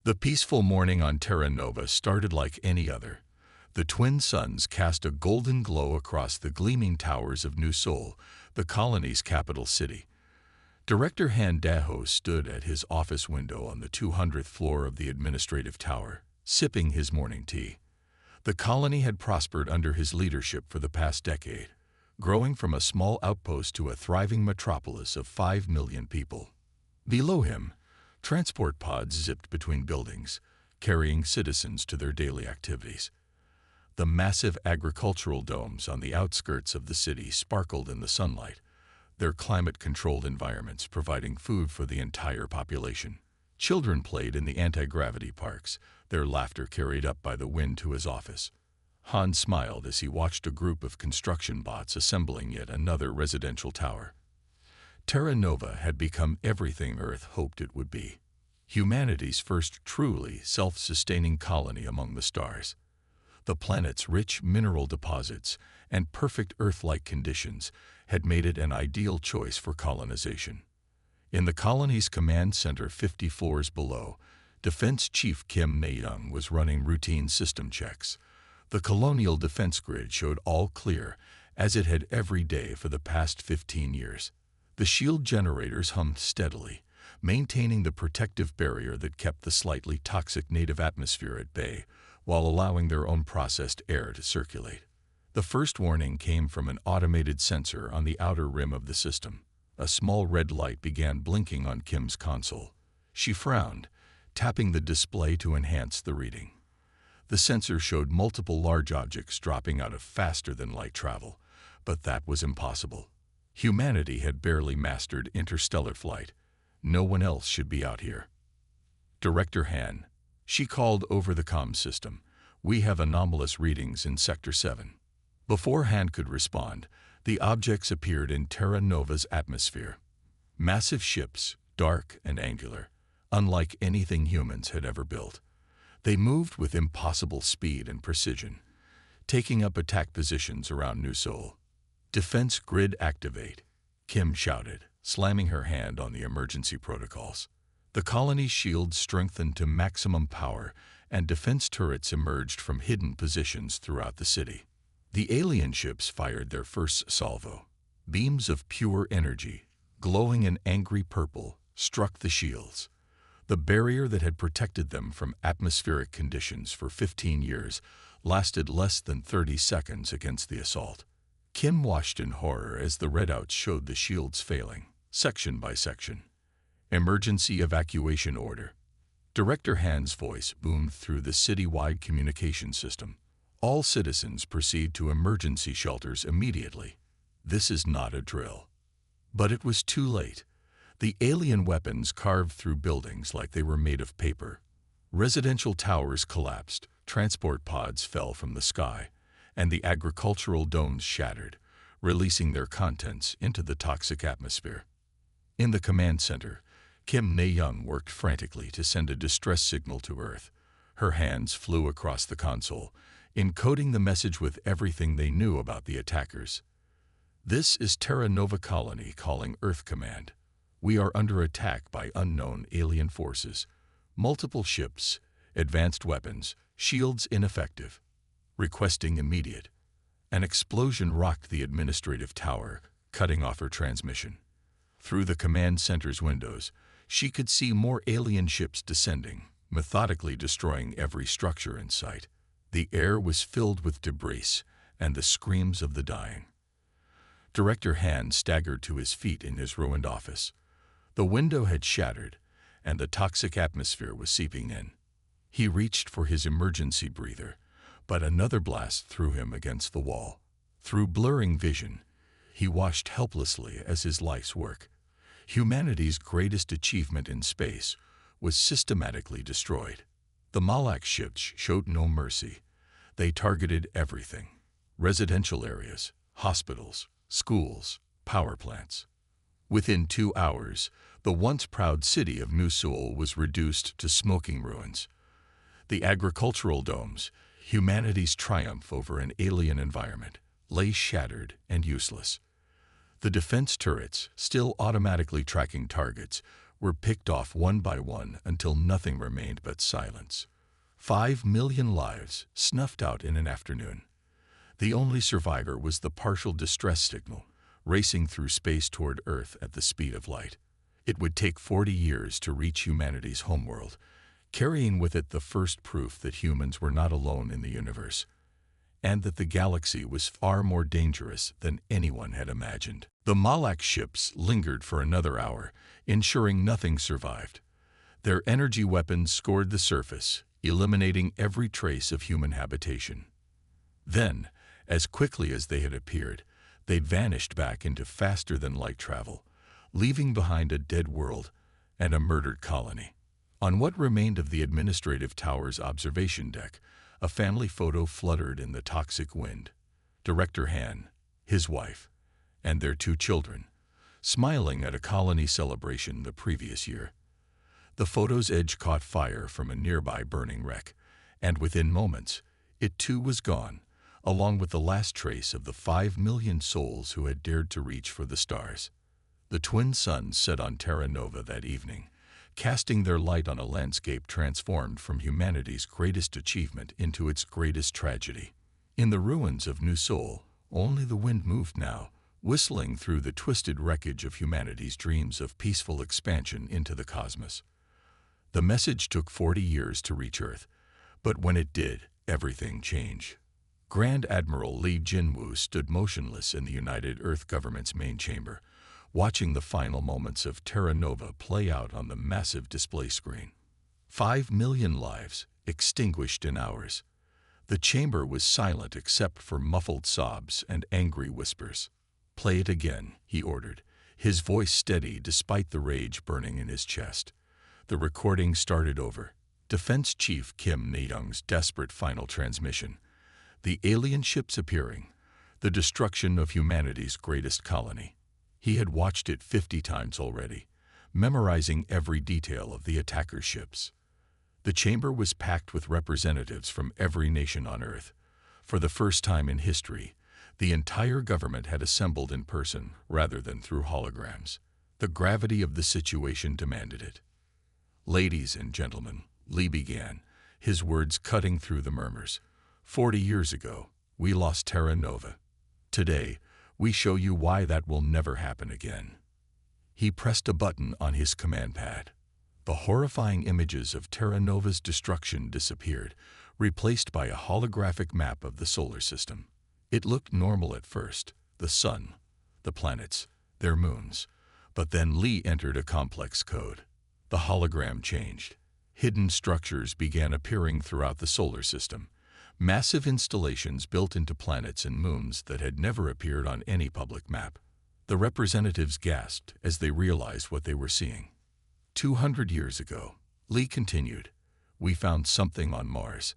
The peaceful morning on Terra Nova started like any other. The twin suns cast a golden glow across the gleaming towers of New Sol, the colony's capital city. Director Han Daho stood at his office window on the 200th floor of the administrative tower, sipping his morning tea. The colony had prospered under his leadership for the past decade, growing from a small outpost to a thriving metropolis of 5 million people. Below him, transport pods zipped between buildings, carrying citizens to their daily activities. The massive agricultural domes on the outskirts of the city sparkled in the sunlight, their climate-controlled environments providing food for the entire population. Children played in the anti-gravity parks, their laughter carried up by the wind to his office. Han smiled as he watched a group of construction bots assembling yet another residential tower. Terra Nova had become everything Earth hoped it would be. Humanity's first truly self-sustaining colony among the stars. The planet's rich mineral deposits and perfect Earth-like conditions had made it an ideal choice for colonization. In the colony's command center 50 floors below, Defense Chief Kim Na-young was running routine system checks. The colonial defense grid showed all clear, as it had every day for the past 15 years. The shield generators hummed steadily, maintaining the protective barrier that kept the slightly toxic native atmosphere at bay, while allowing their own processed air to circulate. The first warning came from an automated sensor on the outer rim of the system. A small red light began blinking on Kim's console. She frowned, tapping the display to enhance the reading. The sensor showed multiple large objects dropping out of faster-than-light travel, but that was impossible. Humanity had barely mastered interstellar flight. No one else should be out here. Director Han, she called over the comm system. We have anomalous readings in Sector 7. Before Han could respond, the objects appeared in Terra Nova's atmosphere. Massive ships, dark and angular, unlike anything humans had ever built. They moved with impossible speed and precision, taking up attack positions around New Sol. Defense grid activate, Kim shouted, slamming her hand on the emergency protocols. The colony's shields strengthened to maximum power, and defense turrets emerged from hidden positions throughout the city. The alien ships fired their first salvo. Beams of pure energy, glowing an angry purple, struck the shields. The barrier that had protected them from atmospheric conditions for 15 years lasted less than 30 seconds against the assault. Kim watched in horror as the readouts showed the shields failing, section by section. Emergency evacuation order. Director Han's voice boomed through the city-wide communication system. All citizens proceed to emergency shelters immediately. This is not a drill. But it was too late. The alien weapons carved through buildings like they were made of paper. Residential towers collapsed, transport pods fell from the sky, and the agricultural domes shattered, releasing their contents into the toxic atmosphere. In the command center, Kim Na-young worked frantically to send a distress signal to Earth. Her hands flew across the console, encoding the message with everything they knew about the attackers. This is Terra Nova Colony calling Earth Command. We are under attack by unknown alien forces. Multiple ships, advanced weapons, shields ineffective. Requesting immediate. An explosion rocked the administrative tower, cutting off her transmission. Through the command center's windows, she could see more alien ships descending, methodically destroying every structure in sight. The air was filled with debris and the screams of the dying. Director Han staggered to his feet in his ruined office. The window had shattered, and the toxic atmosphere was seeping in. He reached for his emergency breather, but another blast threw him against the wall. Through blurring vision, he watched helplessly as his life's work, humanity's greatest achievement in space, was systematically destroyed. The Malak ships showed no mercy. They targeted everything: residential areas, hospitals, schools, power plants. Within 2 hours, the once proud city of New Sol was reduced to smoking ruins. The agricultural domes, humanity's triumph over an alien environment, lay shattered and useless. The defense turrets, still automatically tracking targets, were picked off one by one until nothing remained but silence. 5 million lives snuffed out in an afternoon. The only survivor was the partial distress signal, racing through space toward Earth at the speed of light. It would take 40 years to reach humanity's homeworld, carrying with it the first proof that humans were not alone in the universe, and that the galaxy was far more dangerous than anyone had imagined. The Malak ships lingered for another hour, ensuring nothing survived. Their energy weapons scored the surface, eliminating every trace of human habitation. Then, as quickly as they had appeared, they'd vanished back into faster-than-light travel, leaving behind a dead world and a murdered colony. On what remained of the administrative tower's observation deck, a family photo fluttered in the toxic wind. Director Han, his wife, and their 2 children, smiling at a colony celebration the previous year. The photo's edge caught fire from a nearby burning wreck, and within moments, it too was gone, along with the last trace of the 5 million souls who had dared to reach for the stars. The twin suns set on Terra Nova that evening, casting their light on a landscape transformed from humanity's greatest achievement into its greatest tragedy. In the ruins of New Sol, only the wind moved now, whistling through the twisted wreckage of humanity's dreams of peaceful expansion into the cosmos. The message took 40 years to reach Earth, but when it did, everything changed. Grand Admiral Li Jinwu stood motionless in the United Earth government's main chamber, watching the final moments of Terra Nova play out on the massive display screen. 5 million lives, extinguished in hours. The chamber was silent except for muffled sobs and angry whispers. "Play it again," he ordered, his voice steady despite the rage burning in his chest. The recording started over. Defense Chief Kim Ne-young's desperate final transmission. The alien ships appearing. The destruction of humanity's greatest colony. He had watched it 50 times already, memorizing every detail of the attacker ships. The chamber was packed with representatives from every nation on Earth. For the first time in history, the entire government had assembled in person rather than through holograms. The gravity of the situation demanded it. "Ladies and gentlemen," Li began, his words cutting through the murmurs. 40 years ago, we lost Terra Nova. Today, we show you why that will never happen again." He pressed a button on his command pad. The horrifying images of Terra Nova's destruction disappeared, replaced by a holographic map of the solar system. It looked normal at first, the sun, the planets, their moons. But then Li entered a complex code. The hologram changed. Hidden structures began appearing throughout the solar system. Massive installations built into planets and moons that had never appeared on any public map. The representatives gasped as they realized what they were seeing. 200 years ago, Li continued, we found something on Mars.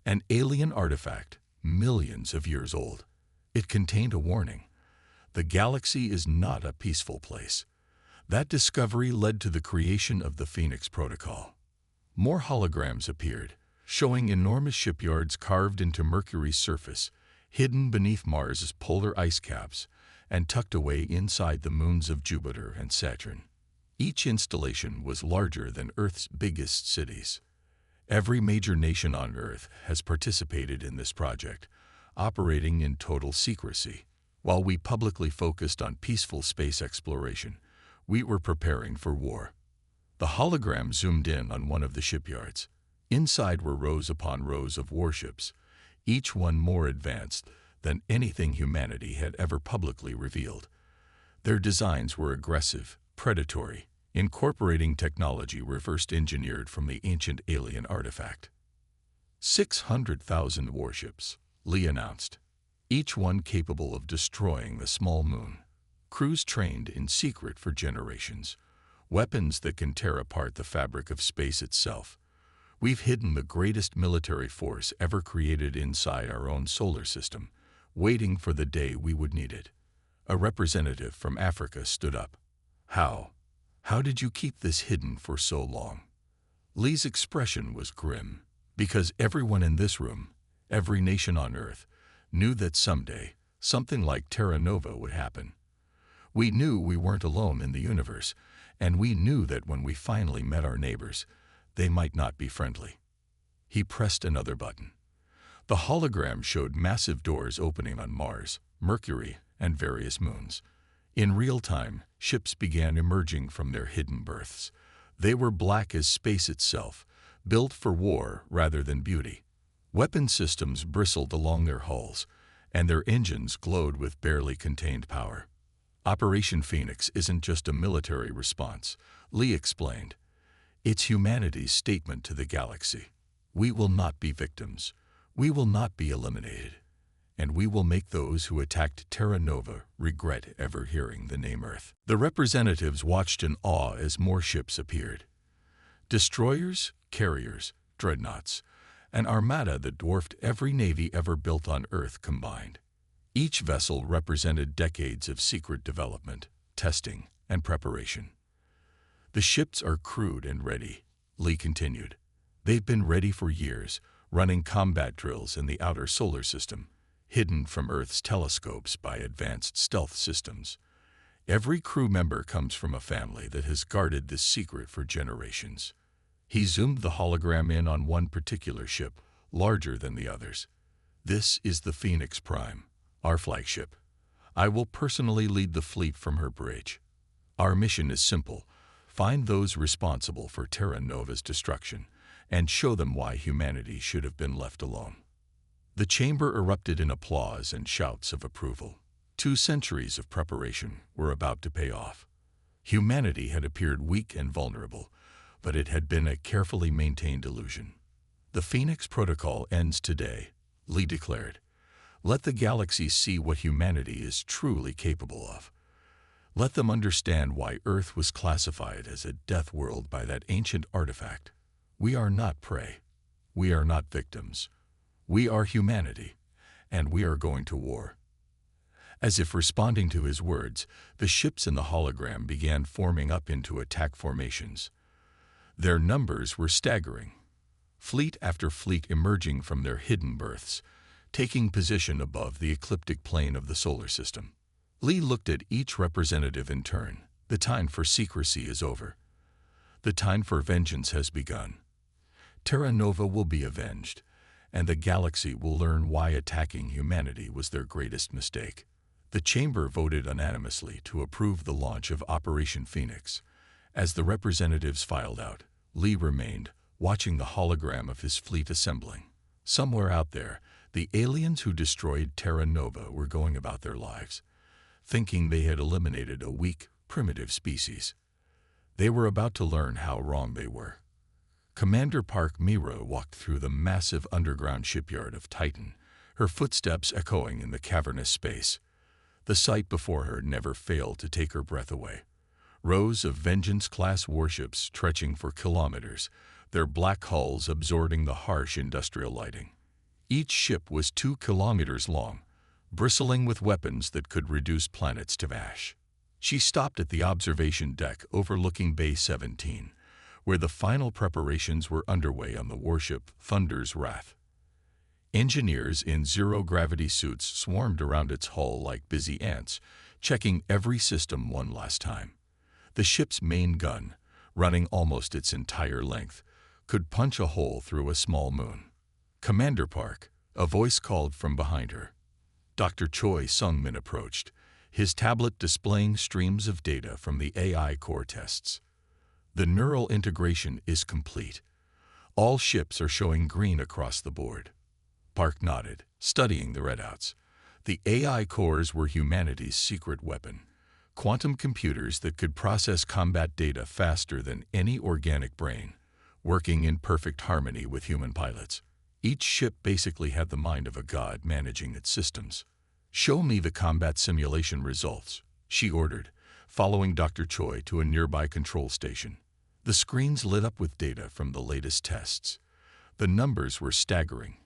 An alien artifact, millions of years old. It contained a warning. The galaxy is not a peaceful place. That discovery led to the creation of the Phoenix Protocol. More holograms appeared, showing enormous shipyards carved into Mercury's surface, hidden beneath Mars's polar ice caps, and tucked away inside the moons of Jupiter and Saturn. Each installation was larger than Earth's biggest cities. Every major nation on Earth has participated in this project, operating in total secrecy. While we publicly focused on peaceful space exploration, we were preparing for war. The hologram zoomed in on one of the shipyards. Inside were rows upon rows of warships, each one more advanced than anything humanity had ever publicly revealed. Their designs were aggressive, predatory, incorporating technology reverse-engineered from the ancient alien artifact. 600,000 warships, Li announced, each one capable of destroying the small moon. Crews trained in secret for generations, weapons that can tear apart the fabric of space itself. We've hidden the greatest military force ever created inside our own solar system, waiting for the day we would need it. A representative from Africa stood up. How? How did you keep this hidden for so long? Li's expression was grim, because everyone in this room, every nation on Earth, knew that someday, something like Terra Nova would happen. We knew we weren't alone in the universe, and we knew that when we finally met our neighbors, they might not be friendly. He pressed another button. The hologram showed massive doors opening on Mars, Mercury, and various moons. In real time, ships began emerging from their hidden berths. They were black as space itself, built for war rather than beauty. Weapon systems bristled along their hulls, and their engines glowed with barely contained power. Operation Phoenix isn't just a military response, Lee explained. It's humanity's statement to the galaxy. We will not be victims. We will not be eliminated. And we will make those who attacked Terra Nova regret ever hearing the name Earth. The representatives watched in awe as more ships appeared. Destroyers, carriers, dreadnoughts, an armada that dwarfed every navy ever built on Earth combined. Each vessel represented decades of secret development, testing, and preparation. The ships are crewed and ready, Lee continued. They've been ready for years, running combat drills in the outer solar system, hidden from Earth's telescopes by advanced stealth systems. Every crew member comes from a family that has guarded this secret for generations. He zoomed the hologram in on one particular ship, larger than the others. This is the Phoenix Prime, our flagship. I will personally lead the fleet from her bridge. Our mission is simple: find those responsible for Terra Nova's destruction and show them why humanity should have been left alone. The chamber erupted in applause and shouts of approval. 2 centuries of preparation were about to pay off. Humanity had appeared weak and vulnerable, but it had been a carefully maintained illusion. The Phoenix Protocol ends today, Lee declared. Let the galaxy see what humanity is truly capable of. Let them understand why Earth was classified as a death world by that ancient artifact. We are not prey. We are not victims. We are humanity, and we are going to war. As if responding to his words, the ships in the hologram began forming up into attack formations. Their numbers were staggering. Fleet after fleet emerging from their hidden berths, taking position above the ecliptic plane of the solar system. Lee looked at each representative in turn. The time for secrecy is over. The time for vengeance has begun. Terra Nova will be avenged, and the galaxy will learn why attacking humanity was their greatest mistake. The chamber voted unanimously to approve the launch of Operation Phoenix. As the representatives filed out, Lee remained, watching the hologram of his fleet assembling. Somewhere out there, the aliens who destroyed Terra Nova were going about their lives, thinking they had eliminated a weak, primitive species. They were about to learn how wrong they were. Commander Park Mira walked through the massive underground shipyard of Titan, her footsteps echoing in the cavernous space. The sight before her never failed to take her breath away. Rows of Vengeance-class warships stretching for kilometers, their black hulls absorbing the harsh industrial lighting. Each ship was 2 kilometers long, bristling with weapons that could reduce planets to ash. She stopped at the observation deck overlooking Bay 17, where the final preparations were underway on the warship Thunder's Wrath. Engineers in zero-gravity suits swarmed around its hull like busy ants, checking every system one last time. The ship's main gun, running almost its entire length, could punch a hole through a small moon. "Commander Park," a voice called from behind her. Dr. Choi Sung-min approached, his tablet displaying streams of data from the AI core tests. The neural integration is complete. All ships are showing green across the board. Park nodded, studying the readouts. The AI cores were humanity's secret weapon, quantum computers that could process combat data faster than any organic brain, working in perfect harmony with human pilots. Each ship basically had the mind of a god managing its systems. "Show me the combat simulation results," she ordered, following Dr. Choi to a nearby control station. The screens lit up with data from the latest tests. The numbers were staggering.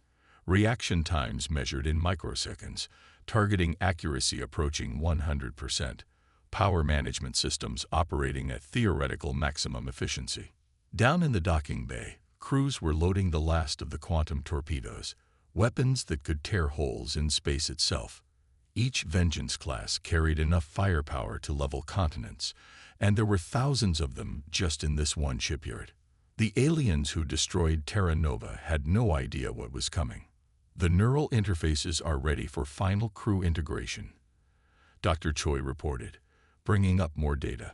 Reaction times measured in microseconds, targeting accuracy approaching 100%. Power management systems operating at theoretical maximum efficiency. Down in the docking bay, crews were loading the last of the quantum torpedoes, weapons that could tear holes in space itself. Each Vengeance class carried enough firepower to level continents and there were thousands of them just in this one shipyard. The aliens who destroyed Terra Nova had no idea what was coming. The neural interfaces are ready for final crew integration, Dr. Choi reported, bringing up more data.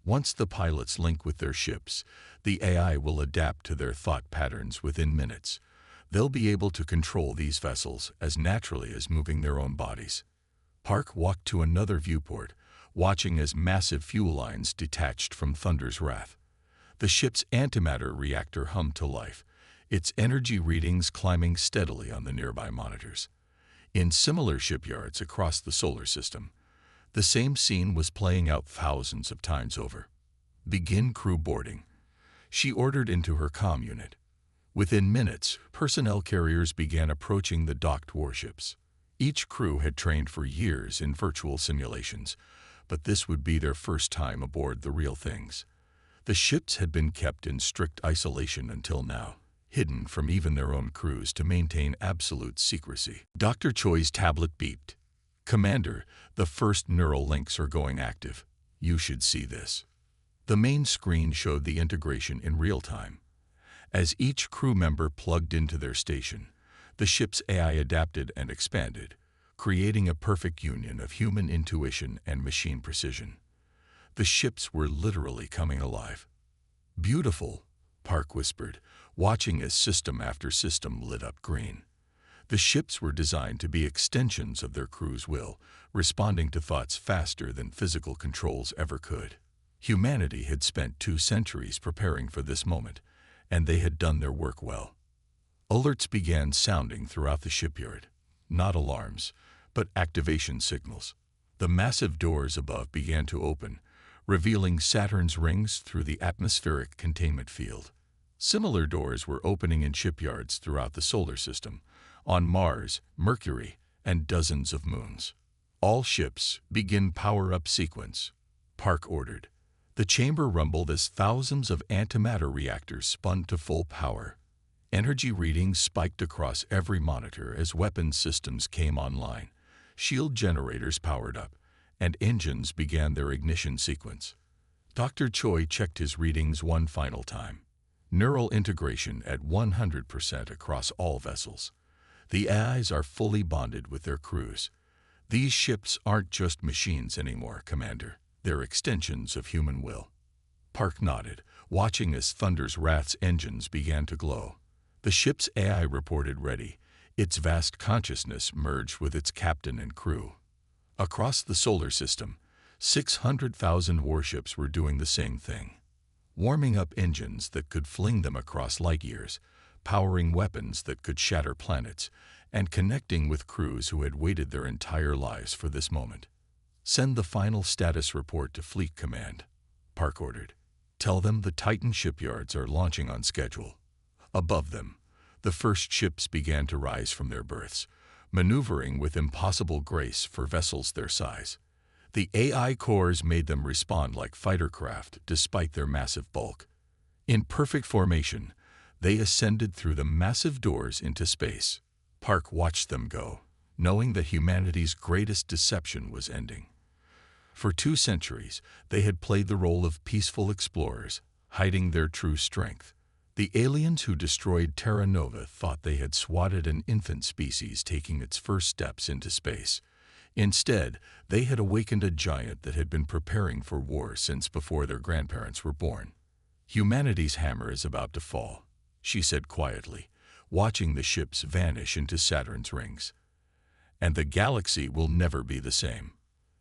Once the pilots link with their ships, the AI will adapt to their thought patterns within minutes. They'll be able to control these vessels as naturally as moving their own bodies. Park walked to another viewport, watching as massive fuel lines detached from Thunder's wrath. The ship's antimatter reactor hummed to life, its energy readings climbing steadily on the nearby monitors. In similar shipyards across the solar system, the same scene was playing out thousands of times over. "Begin crew boarding," she ordered into her comm unit. Within minutes, personnel carriers began approaching the docked warships. Each crew had trained for years in virtual simulations, but this would be their first time aboard the real things. The ships had been kept in strict isolation until now, hidden from even their own crews to maintain absolute secrecy. Dr. Choi's tablet beeped. "Commander, the first neural links are going active. You should see this." The main screen showed the integration in real time. As each crew member plugged into their station, the ship's AI adapted and expanded, creating a perfect union of human intuition and machine precision. The ships were literally coming alive. "Beautiful," Park whispered, watching as system after system lit up green. The ships were designed to be extensions of their crew's will, responding to thoughts faster than physical controls ever could. Humanity had spent 2 centuries preparing for this moment, and they had done their work well. Alerts began sounding throughout the shipyard, not alarms, but activation signals. The massive doors above began to open, revealing Saturn's rings through the atmospheric containment field. Similar doors were opening in shipyards throughout the solar system, on Mars, Mercury, and dozens of moons. "All ships, begin power-up sequence," Park ordered. The chamber rumbled as thousands of antimatter reactors spun to full power. Energy readings spiked across every monitor as weapons systems came online. Shield generators powered up, and engines began their ignition sequence. Dr. Choi checked his readings one final time. Neural integration at 100% across all vessels. The AIs are fully bonded with their crews. "These ships aren't just machines anymore, Commander. They're extensions of human will." Park nodded, watching as Thunder's Wrath's engines began to glow. The ship's AI reported ready. Its vast consciousness merged with its captain and crew. Across the solar system, 600,000 warships were doing the same thing. Warming up engines that could fling them across light years, powering weapons that could shatter planets, and connecting with crews who had waited their entire lives for this moment. "Send the final status report to Fleet Command," Park ordered. "Tell them the Titan shipyards are launching on schedule." Above them, the first ships began to rise from their berths, maneuvering with impossible grace for vessels their size. The AI cores made them respond like fighter craft despite their massive bulk. In perfect formation, they ascended through the massive doors into space. Park watched them go, knowing that humanity's greatest deception was ending. For 2 centuries, they had played the role of peaceful explorers, hiding their true strength. The aliens who destroyed Terra Nova thought they had swatted an infant species taking its first steps into space. Instead, they had awakened a giant that had been preparing for war since before their grandparents were born. "Humanity's hammer is about to fall," she said quietly, watching the ships vanish into Saturn's rings. "And the galaxy will never be the same."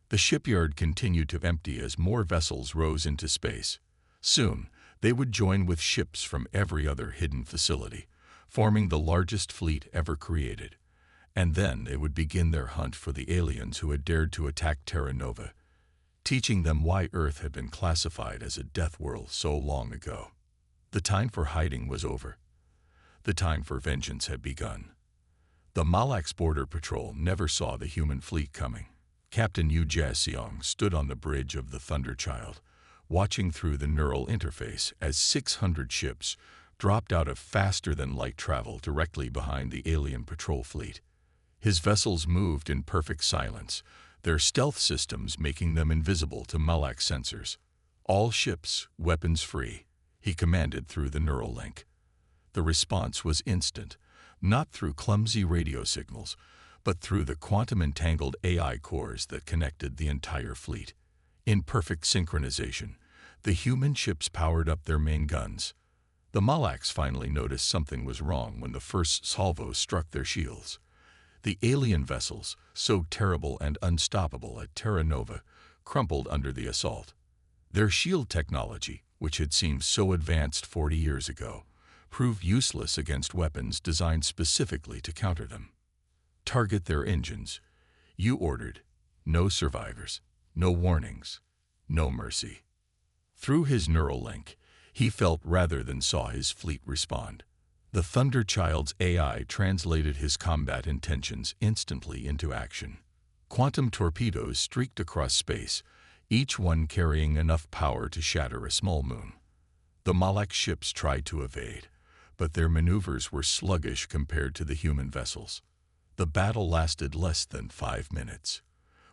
The shipyard continued to empty as more vessels rose into space. Soon, they would join with ships from every other hidden facility, forming the largest fleet ever created. And then they would begin their hunt for the aliens who had dared to attack Terra Nova, teaching them why Earth had been classified as a death world so long ago. The time for hiding was over. The time for vengeance had begun. The Malax Border Patrol never saw the human fleet coming. Captain Yu Jaseong stood on the bridge of the Thunderchild, watching through the neural interface as 600 ships dropped out of faster-than-light travel directly behind the alien patrol fleet. His vessels moved in perfect silence, their stealth systems making them invisible to Malax sensors. "All ships, weapons free," he commanded through the neural link. The response was instant, not through clumsy radio signals, but through the quantum-entangled AI cores that connected the entire fleet. In perfect synchronization, the human ships powered up their main guns. The Malax finally noticed something was wrong when the first salvos struck their shields. The alien vessels, so terrible and unstoppable at Terra Nova, crumpled under the assault. Their shield technology, which had seemed so advanced 40 years ago, proved useless against weapons designed specifically to counter them. "Target their engines," you ordered. No survivors, no warnings, no mercy. Through his neural link, he felt rather than saw his fleet respond. The Thunderchild's AI translated his combat intentions instantly into action. Quantum torpedoes streaked across space, each one carrying enough power to shatter a small moon. The Malax ships tried to evade, but their maneuvers were sluggish compared to the human vessels. The battle lasted less than 5 minutes.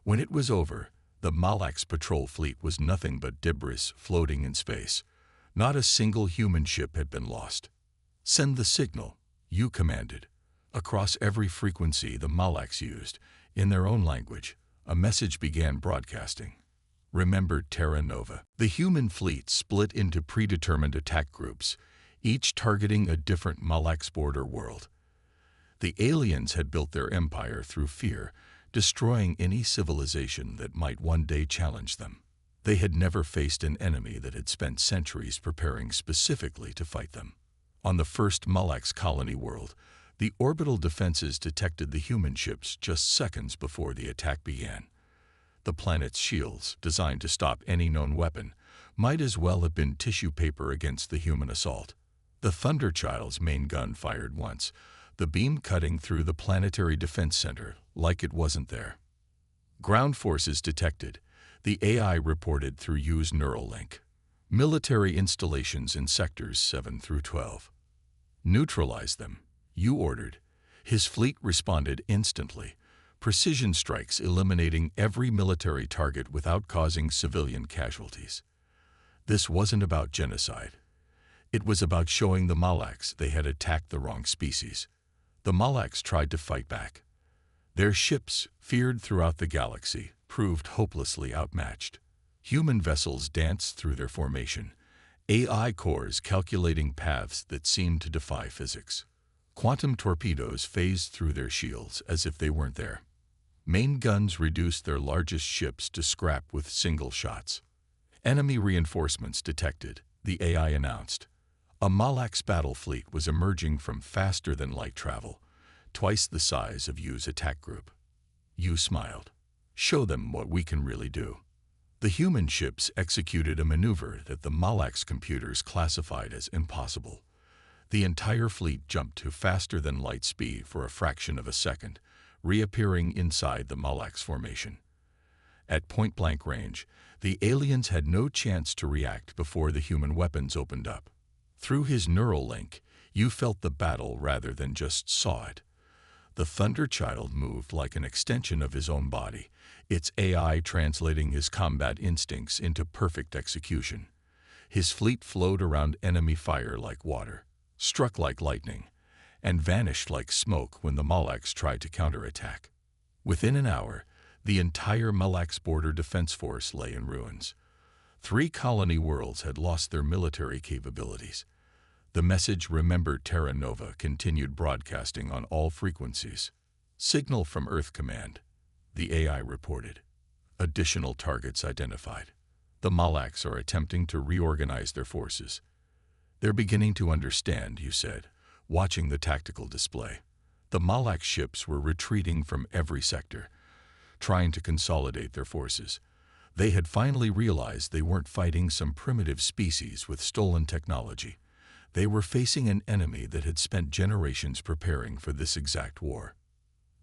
When it was over, the Malax patrol fleet was nothing but debris floating in space. Not a single human ship had been lost. "Send the signal," you commanded. Across every frequency the Malax used, in their own language, a message began broadcasting. Remember Terra Nova. The human fleet split into predetermined attack groups, each targeting a different Malax border world. The aliens had built their empire through fear, destroying any civilization that might one day challenge them. They had never faced an enemy that had spent centuries preparing specifically to fight them. On the first Malax colony world, the orbital defenses detected the human ships just seconds before the attack began. The planet's shields, designed to stop any known weapon, might as well have been tissue paper against the human assault. The Thunderchild's main gun fired once, the beam cutting through the planetary defense center like it wasn't there. Ground forces detected, the AI reported through U's neural link. Military installations in sectors 7 through 12. Neutralize them, you ordered. His fleet responded instantly, precision strikes eliminating every military target without causing civilian casualties. This wasn't about genocide. It was about showing the Malax they had attacked the wrong species. The Malax tried to fight back. Their ships, feared throughout the galaxy, proved hopelessly outmatched. Human vessels danced through their formation, AI cores calculating paths that seemed to defy physics. Quantum torpedoes phased through their shields as if they weren't there. Main guns reduced their largest ships to scrap with single shots. Enemy reinforcements detected, the AI announced. A Malax battle fleet was emerging from faster-than-light travel, twice the size of U's attack group. U smiled. "Show them what we can really do." The human ships executed a maneuver that the Malax computers classified as impossible. The entire fleet jumped to faster-than-light speed for a fraction of a second, reappearing inside the Malax formation. At point-blank range, the aliens had no chance to react before the human weapons opened up. Through his neural link, you felt the battle rather than just saw it. The Thunderchild moved like an extension of his own body, its AI translating his combat instincts into perfect execution. His fleet flowed around enemy fire like water, struck like lightning, and vanished like smoke when the Malax tried to counterattack. Within an hour, the entire Malax border defense force lay in ruins. 3 colony worlds had lost their military capabilities. The message "Remember Terra Nova" continued broadcasting on all frequencies. "Signal from Earth Command," the AI reported. "Additional targets identified. The Malax are attempting to reorganize their forces." "They're beginning to understand," you said, watching the tactical display. The Malax ships were retreating from every sector, trying to consolidate their forces. They had finally realized they weren't fighting some primitive species with stolen technology. They were facing an enemy that had spent generations preparing for this exact war.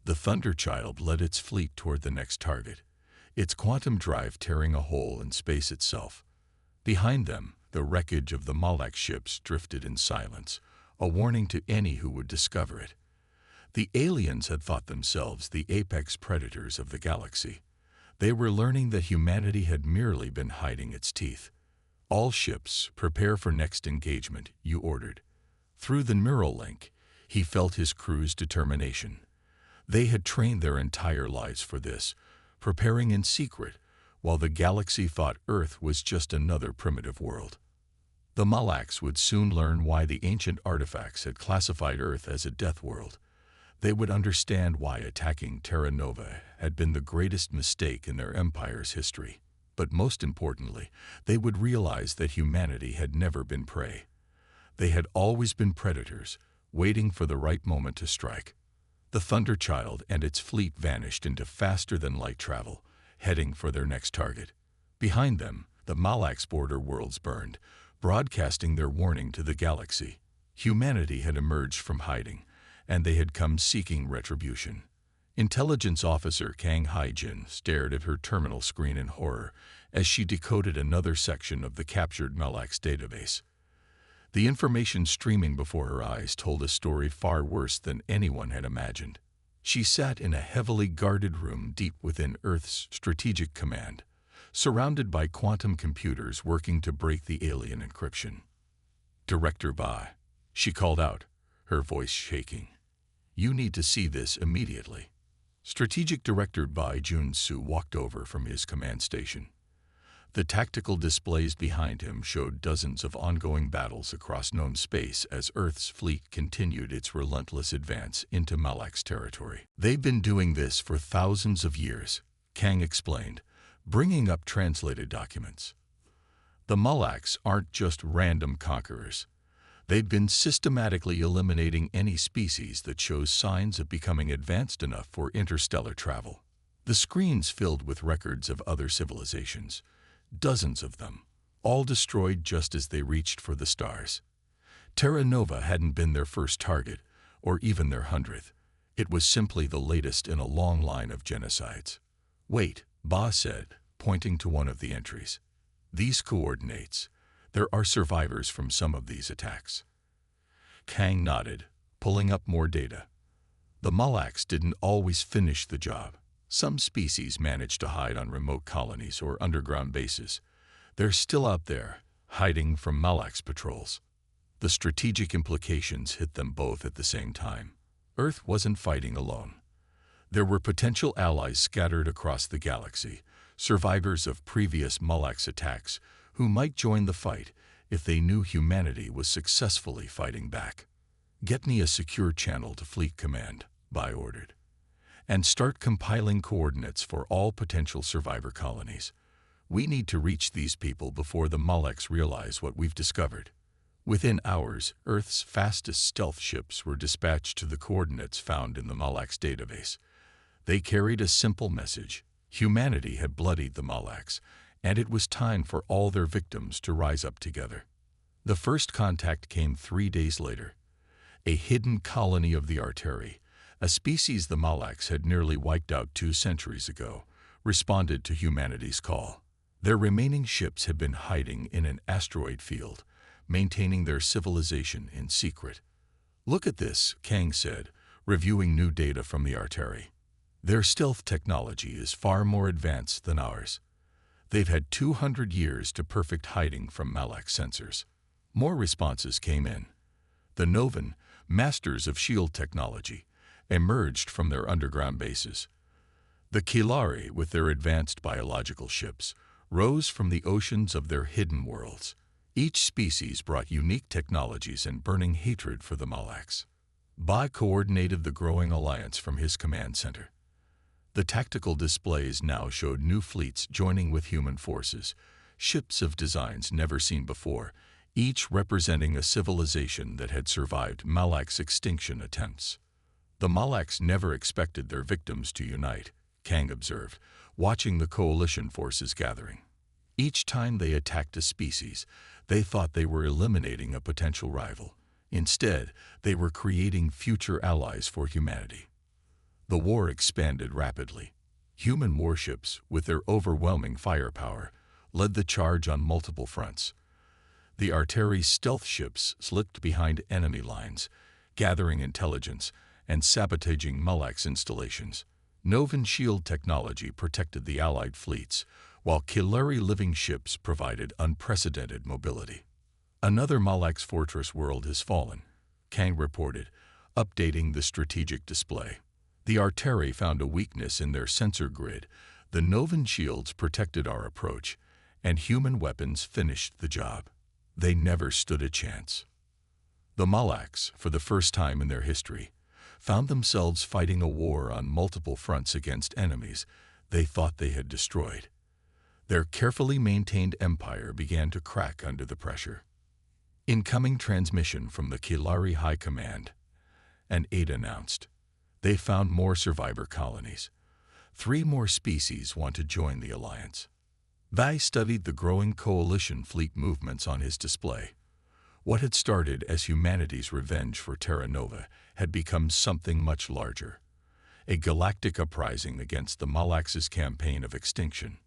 The Thunderchild led its fleet toward the next target, its quantum drive tearing a hole in space itself. Behind them, the wreckage of the Malax ships drifted in silence, a warning to any who would discover it. The aliens had thought themselves the apex predators of the galaxy. They were learning that humanity had merely been hiding its teeth. All ships, prepare for next engagement, you ordered. Through the neural link, he felt his crew's determination. They had trained their entire lives for this, preparing in secret, while the galaxy thought Earth was just another primitive world. The Malax would soon learn why the ancient artifacts had classified Earth as a death world. They would understand why attacking Terra Nova had been the greatest mistake in their empire's history. But most importantly, they would realize that humanity had never been prey. They had always been predators, waiting for the right moment to strike. The Thunder Child and its fleet vanished into faster-than-light travel, heading for their next target. Behind them, the Malax border worlds burned, broadcasting their warning to the galaxy. Humanity had emerged from hiding, and they had come seeking retribution. Intelligence Officer Kang Haijin stared at her terminal screen in horror as she decoded another section of the captured Malax database. The information streaming before her eyes told a story far worse than anyone had imagined. She sat in a heavily guarded room deep within Earth's strategic command, surrounded by quantum computers working to break the alien encryption. "Director Bai," she called out, her voice shaking. "You need to see this immediately." Strategic Director Bai Jun-Su walked over from his command station. The tactical displays behind him showed dozens of ongoing battles across known space as Earth's fleet continued its relentless advance into Malax territory. "They've been doing this for thousands of years," Kang explained, bringing up translated documents. "The Malax aren't just random conquerors. They've been systematically eliminating any species that shows signs of becoming advanced enough for interstellar travel." The screens filled with records of other civilizations, dozens of them, all destroyed just as they reached for the stars. Terra Nova hadn't been their first target, or even their 100th. It was simply the latest in a long line of genocides. "Wait," Ba said, pointing to one of the entries. "These coordinates. There are survivors from some of these attacks." Kang nodded, pulling up more data. The Malax didn't always finish the job. Some species managed to hide on remote colonies or underground bases. They're still out there, hiding from Malax patrols. The strategic implications hit them both at the same time. Earth wasn't fighting alone. There were potential allies scattered across the galaxy, survivors of previous Malax attacks, who might join the fight if they knew humanity was successfully fighting back. "Get me a secure channel to Fleet Command," Bai ordered, "and start compiling coordinates for all potential survivor colonies. We need to reach these people before the Malax realize what we've discovered." Within hours, Earth's fastest stealth ships were dispatched to the coordinates found in the Malax database. They carried a simple message: humanity had bloodied the Malax, and it was time for all their victims to rise up together. The first contact came 3 days later. A hidden colony of the Arteri, a species the Malax had nearly wiped out 2 centuries ago, responded to humanity's call. Their remaining ships had been hiding in an asteroid field, maintaining their civilization in secret. "Look at this," Kang said, reviewing new data from the Arteri. "Their stealth technology is far more advanced than ours. They've had 200 years to perfect hiding from Malax sensors." More responses came in. The Novan, masters of shield technology, emerged from their underground bases. The Kilari, with their advanced biological ships, rose from the oceans of their hidden worlds. Each species brought unique technologies and burning hatred for the Malax. Ba coordinated the growing alliance from his command center. The tactical displays now showed new fleets joining with human forces, ships of designs never seen before, each representing a civilization that had survived Malax extinction attempts. "The Malax never expected their victims to unite," Kang observed, watching the coalition forces gathering. Each time they attacked a species, they thought they were eliminating a potential rival. Instead, they were creating future allies for humanity. The war expanded rapidly. Human warships, with their overwhelming firepower, led the charge on multiple fronts. The Arteri's stealth ships slipped behind enemy lines, gathering intelligence and sabotaging Malax installations. Novan shield technology protected the Allied fleets, while Kilari living ships provided unprecedented mobility. Another Malax fortress world has fallen, Kang reported, updating the strategic display. The Arteri found a weakness in their sensor grid, the Novan shields protected our approach, and human weapons finished the job. They never stood a chance. The Malax, for the first time in their history, found themselves fighting a war on multiple fronts against enemies they thought they had destroyed. Their carefully maintained empire began to crack under the pressure. Incoming transmission from the Kilari High Command, an aide announced. They found more survivor colonies. 3 more species want to join the alliance. Vai studied the growing coalition fleet movements on his display. What had started as humanity's revenge for Terra Nova had become something much larger, a galactic uprising against the Malax's campaign of extinction.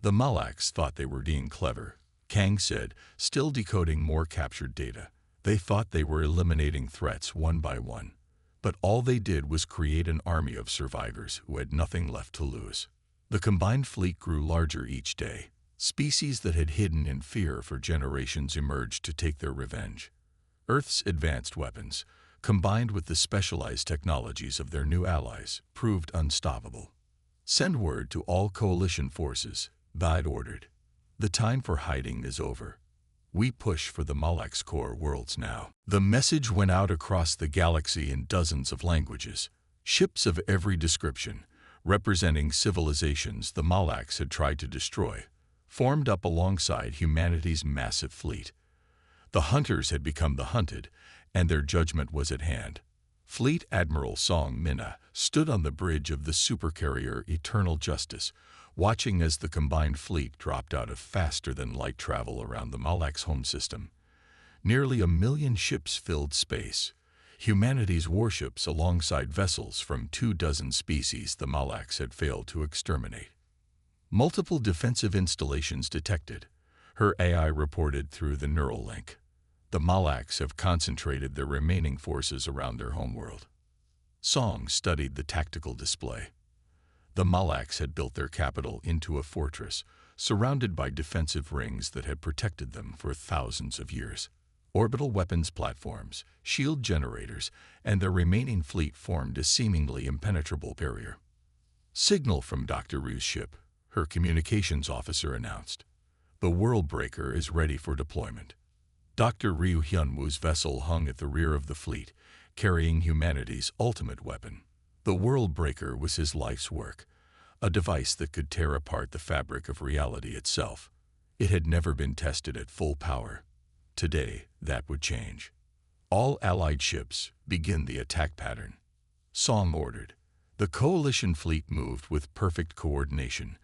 The Malax thought they were being clever, Kang said, still decoding more captured data. They thought they were eliminating threats one by one, but all they did was create an army of survivors who had nothing left to lose. The combined fleet grew larger each day. Species that had hidden in fear for generations emerged to take their revenge. Earth's advanced weapons, combined with the specialized technologies of their new allies, proved unstoppable. Send word to all coalition forces, Vai ordered. The time for hiding is over. We push for the Malax core worlds now. The message went out across the galaxy in dozens of languages. Ships of every description, representing civilizations the Malax had tried to destroy, formed up alongside humanity's massive fleet. The hunters had become the hunted, and their judgment was at hand. Fleet Admiral Song Minna stood on the bridge of the supercarrier Eternal Justice, watching as the combined fleet dropped out of faster-than-light travel around the Malax home system. Nearly 1 million ships filled space. Humanity's warships alongside vessels from 24 species the Malax had failed to exterminate. Multiple defensive installations detected, her AI reported through the neural link. The Malax have concentrated their remaining forces around their homeworld. Song studied the tactical display. The Malax had built their capital into a fortress, surrounded by defensive rings that had protected them for thousands of years. Orbital weapons platforms, shield generators, and their remaining fleet formed a seemingly impenetrable barrier. Signal from Dr. Ryu's ship, her communications officer announced. The Worldbreaker is ready for deployment. Dr. Ryu Hyunwoo's vessel hung at the rear of the fleet, carrying humanity's ultimate weapon. The Worldbreaker was his life's work, a device that could tear apart the fabric of reality itself. It had never been tested at full power. Today, that would change. All Allied ships, begin the attack pattern. Song ordered. The coalition fleet moved with perfect coordination,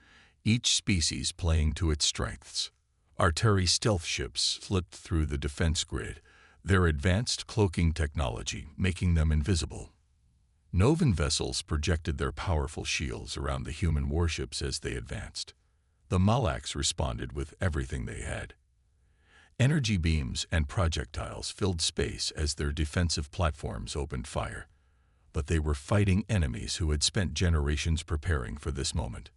each species playing to its strengths. Arteri stealth ships slipped through the defense grid, their advanced cloaking technology making them invisible. Novan vessels projected their powerful shields around the human warships as they advanced. The Malax responded with everything they had. Energy beams and projectiles filled space as their defensive platforms opened fire, but they were fighting enemies who had spent generations preparing for this moment.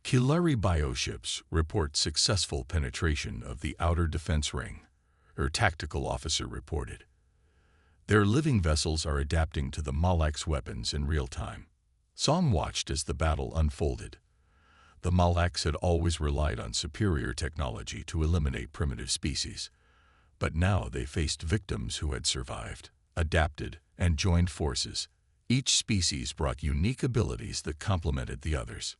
Kilari bioships report successful penetration of the outer defense ring, her tactical officer reported. Their living vessels are adapting to the Malax weapons in real time. Song watched as the battle unfolded. The Malax had always relied on superior technology to eliminate primitive species, but now they faced victims who had survived, adapted, and joined forces. Each species brought unique abilities that complemented the others.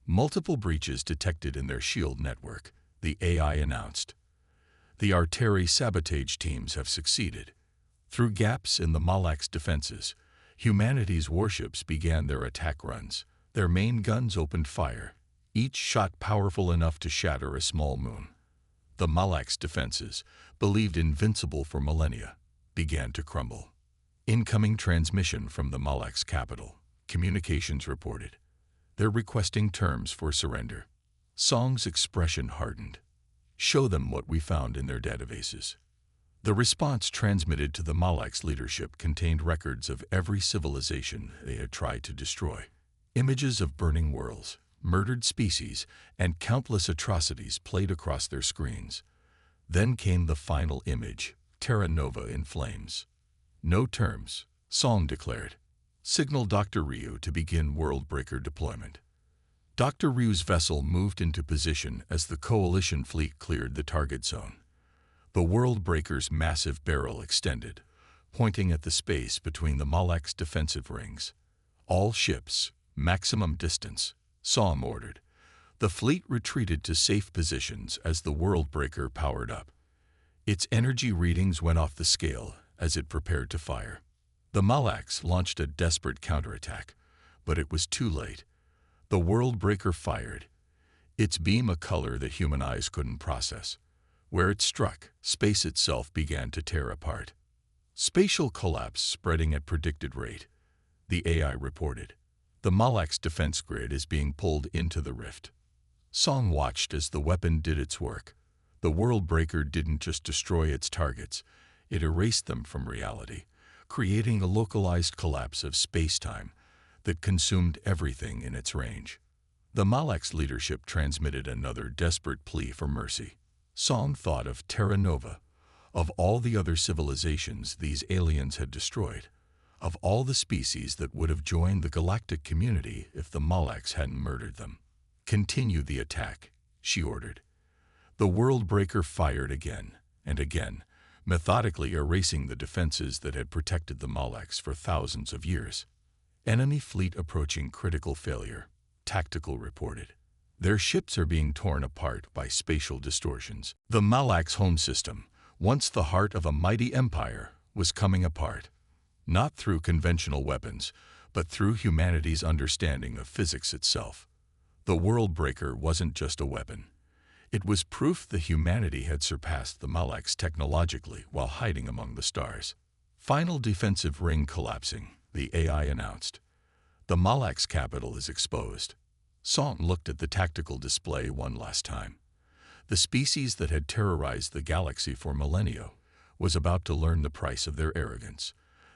Multiple breaches detected in their shield network, the AI announced. The Arteri sabotage teams have succeeded. Through gaps in the Malax defenses, humanity's warships began their attack runs. Their main guns opened fire, each shot powerful enough to shatter a small moon. The Malax defenses, believed invincible for millennia, began to crumble. Incoming transmission from the Malax capital, communications reported. They're requesting terms for surrender. Song's expression hardened. Show them what we found in their databases. The response transmitted to the Malax leadership contained records of every civilization they had tried to destroy. Images of burning worlds, murdered species, and countless atrocities played across their screens. Then came the final image, Terra Nova in flames. "No terms," Song declared. "Signal Dr. Ryu to begin Worldbreaker deployment." Dr. Ryu's vessel moved into position as the Coalition fleet cleared the target zone. The Worldbreaker's massive barrel extended, pointing at the space between the Malak's defensive rings. "All ships, maximum distance," Song ordered. The fleet retreated to safe positions as the Worldbreaker powered up. Its energy readings went off the scale as it prepared to fire. The Malaks launched a desperate counterattack, but it was too late. The Worldbreaker fired, its beam a color that human eyes couldn't process. Where it struck, space itself began to tear apart. Spatial collapse spreading at predicted rate, the AI reported. The Malak's defense grid is being pulled into the rift. Song watched as the weapon did its work. The Worldbreaker didn't just destroy its targets, it erased them from reality, creating a localized collapse of space-time that consumed everything in its range. The Malak's leadership transmitted another desperate plea for mercy. Song thought of Terra Nova, of all the other civilizations these aliens had destroyed, of all the species that would have joined the galactic community if the Malaks hadn't murdered them. "Continue the attack," she ordered. The Worldbreaker fired again and again, methodically erasing the defenses that had protected the Malaks for thousands of years. "Enemy fleet approaching critical failure," Tactical reported. "Their ships are being torn apart by spatial distortions." The Malak's home system, once the heart of a mighty empire, was coming apart. Not through conventional weapons, but through humanity's understanding of physics itself. The Worldbreaker wasn't just a weapon. It was proof that humanity had surpassed the Malaks technologically while hiding among the stars. "Final defensive ring collapsing," the AI announced. "The Malak's capital is exposed." Song looked at the tactical display one last time. The species that had terrorized the galaxy for millennia was about to learn the price of their arrogance.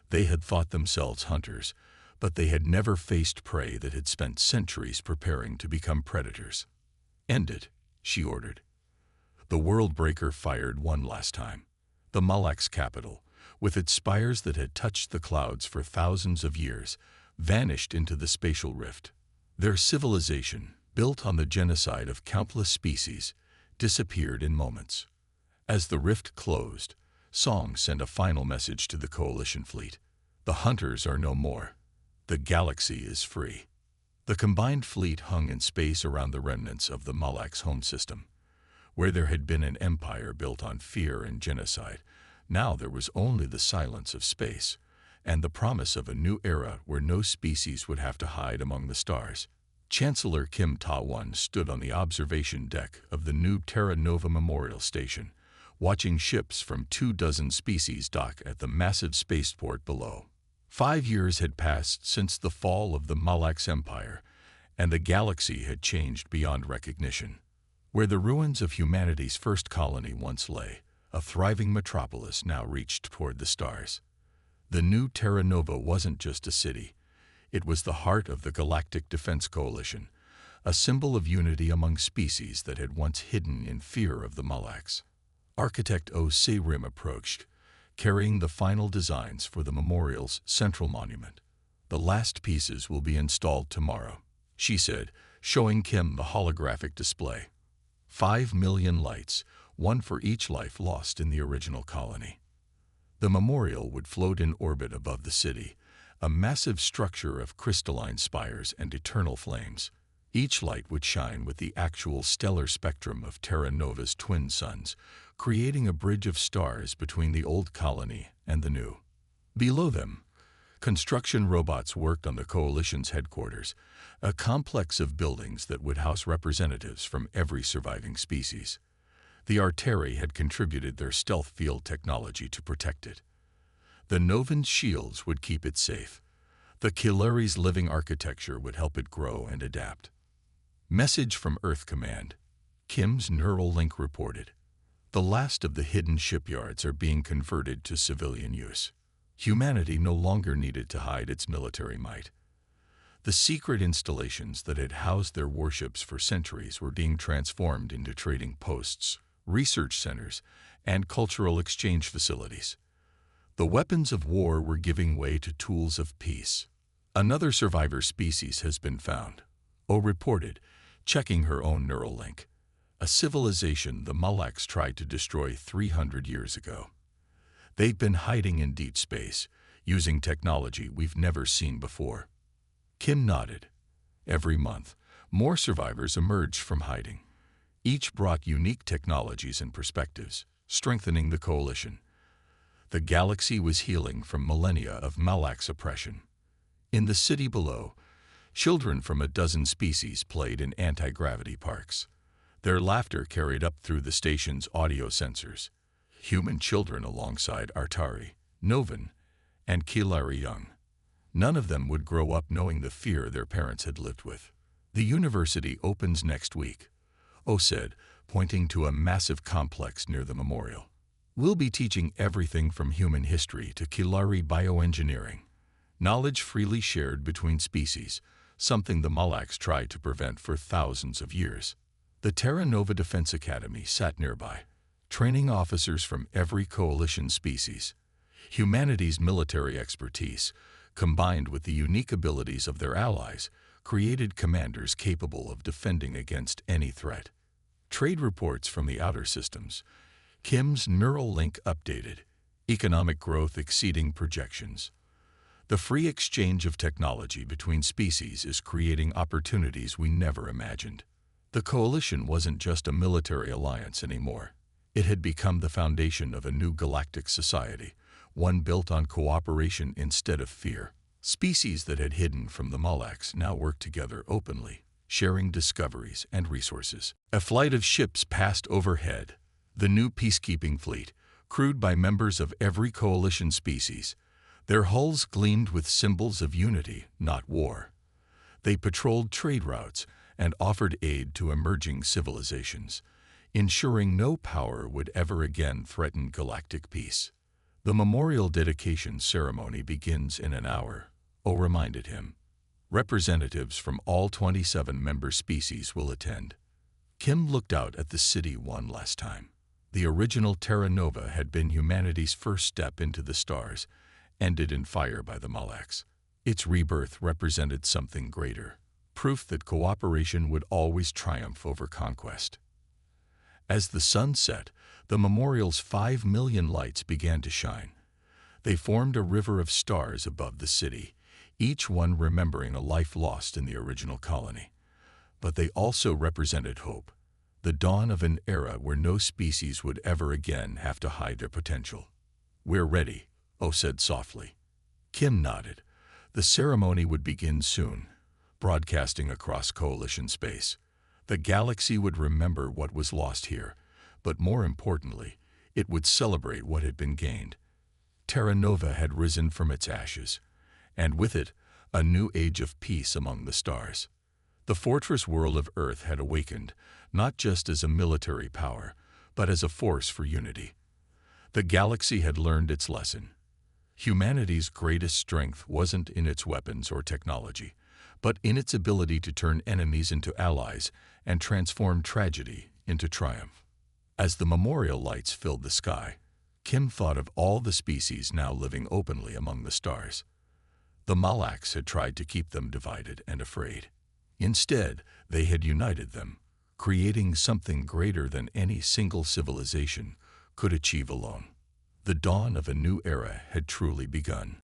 They had thought themselves hunters, but they had never faced prey that had spent centuries preparing to become predators. "End it," she ordered. The Worldbreaker fired one last time. The Malak's capital, with its spires that had touched the clouds for thousands of years, vanished into the spatial rift. Their civilization, built on the genocide of countless species, disappeared in moments. As the rift closed, Song sent a final message to the Coalition fleet. "The hunters are no more. The galaxy is free." The combined fleet hung in space around the remnants of the Malak's home system. Where there had been an empire built on fear and genocide, now there was only the silence of space, and the promise of a new era where no species would have to hide among the stars. Chancellor Kim Ta-won stood on the observation deck of the new Terra Nova Memorial Station, watching ships from 24 species dock at the massive spaceport below. 5 years had passed since the fall of the Malak's empire, and the galaxy had changed beyond recognition. Where the ruins of humanity's first colony once lay, a thriving metropolis now reached toward the stars. The new Terra Nova wasn't just a city. It was the heart of the Galactic Defense Coalition, a symbol of unity among species that had once hidden in fear of the Malaks. Architect Oh Se-rim approached, carrying the final designs for the memorial's central monument. "The last pieces will be installed tomorrow," she said, showing Kim the holographic display. 5 million lights, one for each life lost in the original colony. The memorial would float in orbit above the city, a massive structure of crystalline spires and eternal flames. Each light would shine with the actual stellar spectrum of Terra Nova's twin suns, creating a bridge of stars between the old colony and the new. Below them, construction robots worked on the Coalition's headquarters, a complex of buildings that would house representatives from every surviving species. The Arteri had contributed their stealth field technology to protect it. The Novan shields would keep it safe. The Kilari's living architecture would help it grow and adapt. Message from Earth Command. Kim's neural link reported. The last of the hidden shipyards are being converted to civilian use. Humanity no longer needed to hide its military might. The secret installations that had housed their warships for centuries were being transformed into trading posts, research centers, and cultural exchange facilities. The weapons of war were giving way to tools of peace. Another survivor species has been found, O reported, checking her own neural link. A civilization the Malax tried to destroy 300 years ago. They've been hiding in deep space, using technology we've never seen before. Kim nodded. Every month, more survivors emerged from hiding. Each brought unique technologies and perspectives, strengthening the coalition. The galaxy was healing from millennia of Malax oppression. In the city below, children from a dozen species played in anti-gravity parks. Their laughter carried up through the station's audio sensors. Human children alongside Artari, Novan, and Kilari young. None of them would grow up knowing the fear their parents had lived with. The university opens next week, O said, pointing to a massive complex near the memorial. We'll be teaching everything from human history to Kilari bioengineering. Knowledge freely shared between species, something the Malax tried to prevent for thousands of years. The Terra Nova Defense Academy sat nearby, training officers from every coalition species. Humanity's military expertise, combined with the unique abilities of their allies, created commanders capable of defending against any threat. Trade reports from the outer systems. Kim's neural link updated. Economic growth exceeding projections. The free exchange of technology between species is creating opportunities we never imagined. The coalition wasn't just a military alliance anymore. It had become the foundation of a new galactic society, one built on cooperation instead of fear. Species that had hidden from the Malax now worked together openly, sharing discoveries and resources. A flight of ships passed overhead. The new peacekeeping fleet, crewed by members of every coalition species. Their hulls gleamed with symbols of unity, not war. They patrolled trade routes and offered aid to emerging civilizations, ensuring no power would ever again threaten galactic peace. The memorial dedication ceremony begins in an hour, O reminded him. Representatives from all 27 member species will attend. Kim looked out at the city one last time. The original Terra Nova had been humanity's first step into the stars, ended in fire by the Malax. Its rebirth represented something greater, proof that cooperation would always triumph over conquest. As the sun set, the memorial's 5 million lights began to shine. They formed a river of stars above the city, each one remembering a life lost in the original colony. But they also represented hope, the dawn of an era where no species would ever again have to hide their potential. We're ready, O said softly. Kim nodded. The ceremony would begin soon, broadcasting across coalition space. The galaxy would remember what was lost here, but more importantly, it would celebrate what had been gained. Terra Nova had risen from its ashes, and with it, a new age of peace among the stars. The fortress world of Earth had awakened, not just as a military power, but as a force for unity. The galaxy had learned its lesson. Humanity's greatest strength wasn't in its weapons or technology, but in its ability to turn enemies into allies and transform tragedy into triumph. As the memorial lights filled the sky, Kim thought of all the species now living openly among the stars. The Malax had tried to keep them divided and afraid. Instead, they had united them, creating something greater than any single civilization could achieve alone. The dawn of a new era had truly begun.